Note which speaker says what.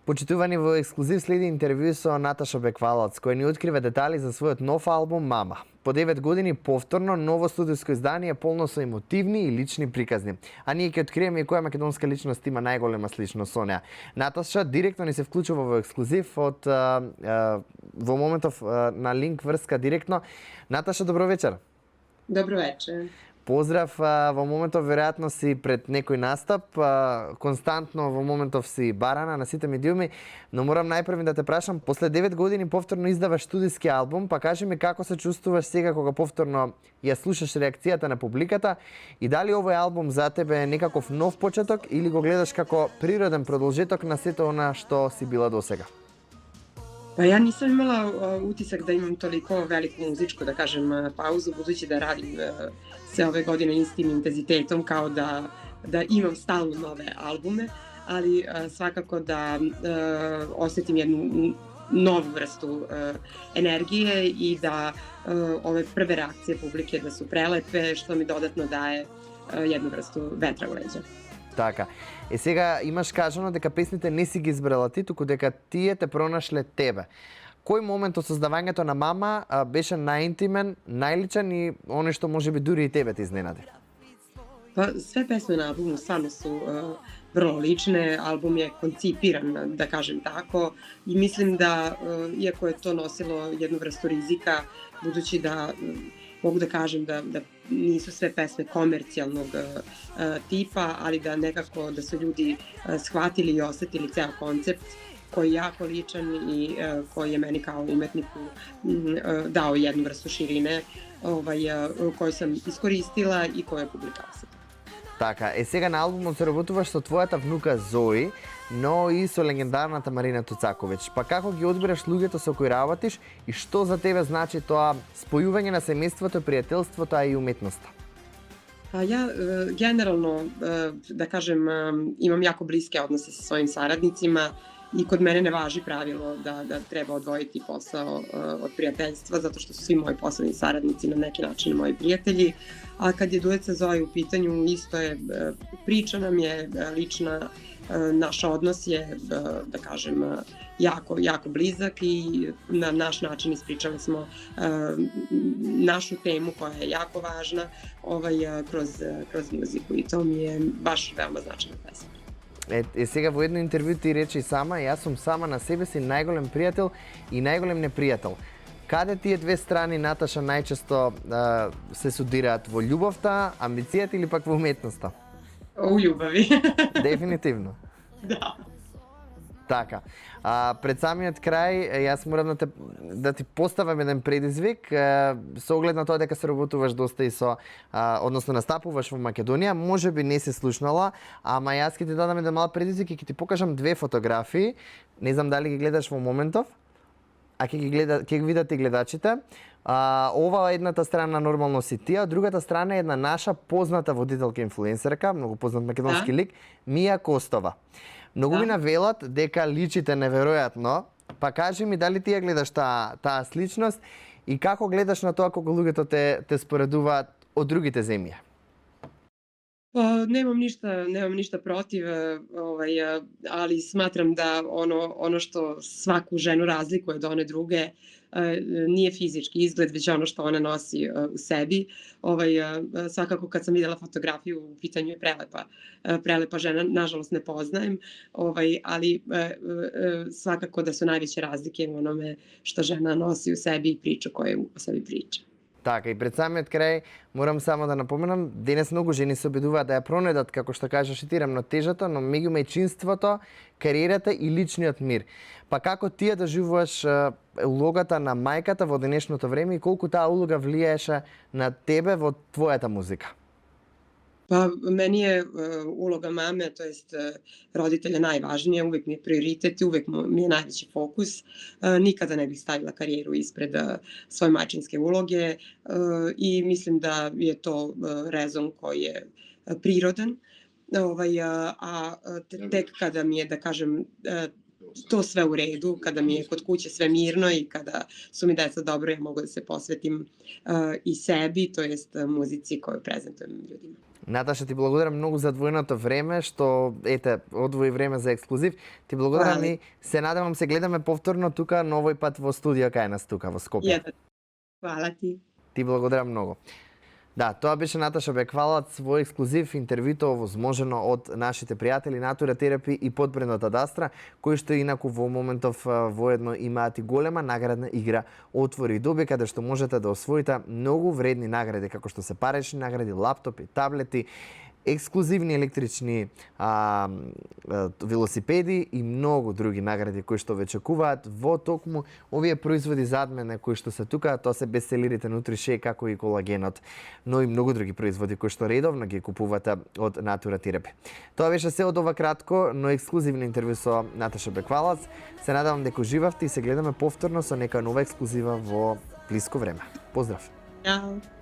Speaker 1: Почитувани, во ексклузив следи интервју со Наташа Беквалац, кој ни открива детали за својот нов албум Мама. По 9 години повторно ново студиско издание полно со емотивни и лични приказни. А ние ќе откриеме и која македонска личност има најголема сличност со неа. Наташа директно ни се вклучува во ексклузив во моментов на линк врска директно. Наташа, добро вечер.
Speaker 2: Добро вечер.
Speaker 1: Поздрав, во моментов веројатно си пред некој настап, константно во моментов си барана на сите медиуми, но морам најпрви да те прашам, после 9 години повторно издаваш студиски албум, па кажи ми како се чувствуваш сега кога повторно ја слушаш реакцијата на публиката и дали овој албум за тебе е некаков нов почеток или го гледаш како природен продолжеток на сето она што си била досега?
Speaker 2: Па ја нисам имала утисак да имам толико велику музичку, да кажем, паузу, будуći да радим се ове godine истим интензитетом, као да имам стално нове албуме, ali svakako da osjetim jednu novu vrstu energije i da ove prve reakcije publike da su prelepe, što mi dodatno daje jednu vrstu vetra u leđa.
Speaker 1: Така. И сега имаш кажано дека песните не си ги избрала ти, туку дека тие те пронашле тебе. Кој момент од создавањето на Мама беше најинтимен, најличен и оне што можеби дури и тебе те изненади?
Speaker 2: Pa sve pesme na albumu stvarno su vrlo lične, album je koncipiran, da kažem tako, i mislim da, iako je to nosilo jednu vrstu rizika, budući da mogu da kažem da nisu sve pesme komercijalnog tipa, ali da nekako da su ljudi shvatili i osetili ceo koncept koji je jako ličan i koji je meni kao umetniku dao jednu vrstu širine koju sam iskoristila i koju je publika osetila.
Speaker 1: Така, сега на албумот се работуваш со твојата внука Зои, но и со легендарната Марина Туцаковиќ. Па како ги одбираш луѓето со кои работиш и што за тебе значи тоа спојување на семејството, пријателството, а и уметноста?
Speaker 2: Ja generalno, da kažem, imam jako bliske odnose sa svojim saradnicima i kod mene ne važi pravilo da treba odvojiti posao od prijateljstva, zato što su svi moji poslovni saradnici na neki način moji prijatelji. A kad je duet sa Zoe u pitanju, isto je, priča nam je lična, naš odnos je, da kažem, jako blizak i na naš način ispričali smo našu temu koja je jako važna kroz muziku i to mi je baš veoma značajna pesma.
Speaker 1: Сега во едно интервју ти речи сама, јас сум сама на себе си најголем пријател и најголем непријател. Каде тие две страни, Наташа, најчесто се судираат, во љубовта, амбицијата или пак во уметноста?
Speaker 2: У љубави.
Speaker 1: Дефинитивно.
Speaker 2: Да.
Speaker 1: Така. Пред самиот крај, јас морам да ти поставам еден предизвик, со оглед на тоа дека се работуваш доста и со, односно настапуваш во Македонија, може би не си слушнала, ама јас ќе ти дадам еден мал предизвик и ќе ти покажам две фотографии, не знам дали ги гледаш во моментов, а ќе ги видат и гледачите. Ова едната страна нормално си ти, а другата страна е една наша позната водителка инфлуенсерка, многу познат македонски лик, Мија Костова. Многу ми навелат дека личите неверојатно, па кажи ми дали ти ја гледаш таа сличност и како гледаш на тоа кога луѓето те споредуваат од другите земји?
Speaker 2: Nemam ništa protiv, ali smatram da ono što svaku ženu razlikuje od one druge nije fizički izgled, već ono što ona nosi u sebi. Svakako kad sam videla fotografiju, u pitanju je prelepa žena, nažalost ne poznajem, ali svakako da su najveće razlike u onome što žena nosi u sebi i priču koju o sebi priča.
Speaker 1: Така, и пред самиот крај морам само да напоменам, денес многу жени се обидуваат да ја пронедат, како што кажеш и ти, рамнотежата, но меѓумејчинството, кариерата и личниот мир. Па како ти ја доживуваш улогата на мајката во денешното време и колку таа улога влијаеше на тебе во твојата музика?
Speaker 2: Pa meni je uloga mame, to jest roditelja, najvažnija, uvek mi je prioritet, uvek mi je najveći fokus. Nikada ne bih stavila karijeru ispred svoje majčinske uloge i mislim da je to rezon koji je prirodan. A tek kada mi je, da kažem, to sve u redu, kada mi je kod kuće sve mirno i kada su mi deca dobro, ja mogu da se posvetim i sebi, to jest muzici koju prezentujem ljudima.
Speaker 1: Наташа, ти благодарам многу за двојното време, што одвои време за ексклузив. Ти благодарам и се надевам се гледаме повторно тука на овој пат во студио кај нас тука во Скопје.
Speaker 2: Хвала ти.
Speaker 1: Ти благодарам многу. Да, тоа беше Наташа Беквалац во ексклузив интервјуто овозможено од нашите пријатели Натура Терапи и подбрендот Адастра, кои што инаку во моментов воедно имаат и голема наградна игра Отвори доби, каде што можете да освоите многу вредни награди, како што се парични награди, лаптопи, таблети, ексклузивни електрични велосипеди и многу други награди кои што ве чекуваат во токму овие производи зад мене кои што се тука, тоа се бестселерите Нутришеј како и колагенот, но и многу други производи кои што редовно ги купувате од Натура Терапи. Тоа беше се од ова кратко, но ексклузивно интервју со Наташа Беквалац. Се надевам дека уживавте и се гледаме повторно со нека нова ексклузива во блиско време. Поздрав!
Speaker 2: Ćao!